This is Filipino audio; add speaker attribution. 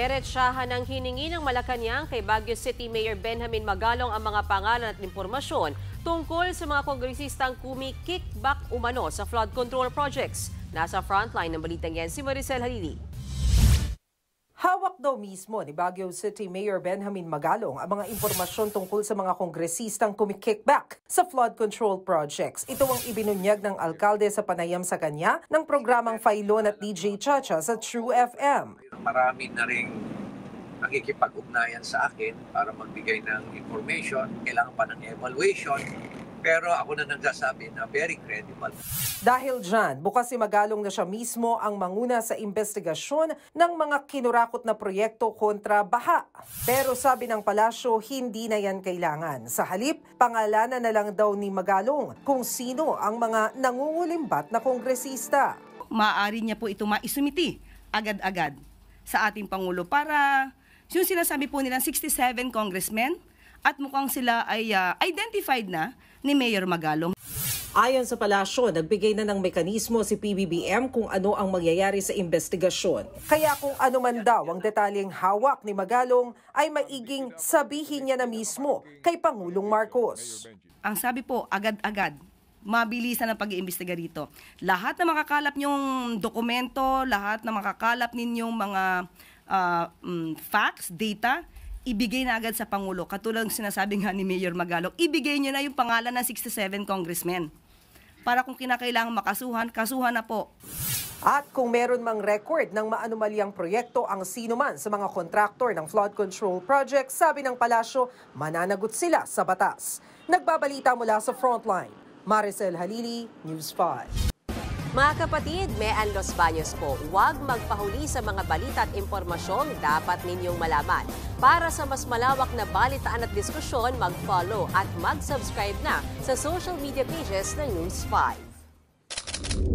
Speaker 1: Dinerechahan ng hiningi ng Malacanang kay Baguio City Mayor Benjamin Magalong ang mga pangalan at impormasyon tungkol sa mga kongresistang kumi-kickback umano sa flood control projects. Nasa frontline ng balitang yan si Maricel Halili.
Speaker 2: Hawak daw mismo ni Baguio City Mayor Benjamin Magalong ang mga impormasyon tungkol sa mga kongresistang kumi-kickback sa flood control projects. Ito ang ibinunyag ng alkalde sa panayam sa kanya ng programang Failon at DJ Chacha sa True FM.
Speaker 3: Marami na ring nakikipag-ugnayan sa akin para magbigay ng information. Kailangan pa ng evaluation. Pero ako na nagsasabi na very credible.
Speaker 2: Dahil dyan, bukas si Magalong na siya mismo ang manguna sa investigasyon ng mga kinurakot na proyekto kontra baha. Pero sabi ng palasyo, hindi na yan kailangan. Sa halip, pangalanan na lang daw ni Magalong kung sino ang mga nangungulimbat na kongresista.
Speaker 4: Maaari niya po ito maisumiti agad-agad sa ating Pangulo para yung sinasabi po nilang 67 congressmen at mukhang sila ay identified na ni Mayor Magalong.
Speaker 2: Ayon sa palasyo, nagbigay na ng mekanismo si PBBM kung ano ang mangyayari sa investigasyon. Kaya kung ano man daw ang detalyeng hawak ni Magalong ay maiging sabihin niya na mismo kay Pangulong Marcos.
Speaker 4: Ang sabi po, agad-agad, mabilisan ang pag-iimbestiga rito. Lahat na makakalap niyong dokumento, lahat na makakalap ninyong mga facts, data, ibigay na agad sa Pangulo. Katulad ng sinasabi nga ni Mayor Magalong, ibigay niyo na yung pangalan ng 67 congressmen. Para kung kinakailangan makasuhan, kasuhan na po.
Speaker 2: At kung meron mang record ng maanumalyang proyekto ang sino man sa mga kontraktor ng flood control project, sabi ng palasyo, mananagot sila sa batas. Nagbabalita mula sa Frontline, Maricel Halili, News 5.
Speaker 1: Mga kapatid, Mean Los Baños po, huwag magpahuli sa mga balita at impormasyong dapat ninyong malaman. Para sa mas malawak na balitaan at diskusyon, mag-follow at mag-subscribe na sa social media pages ng News 5.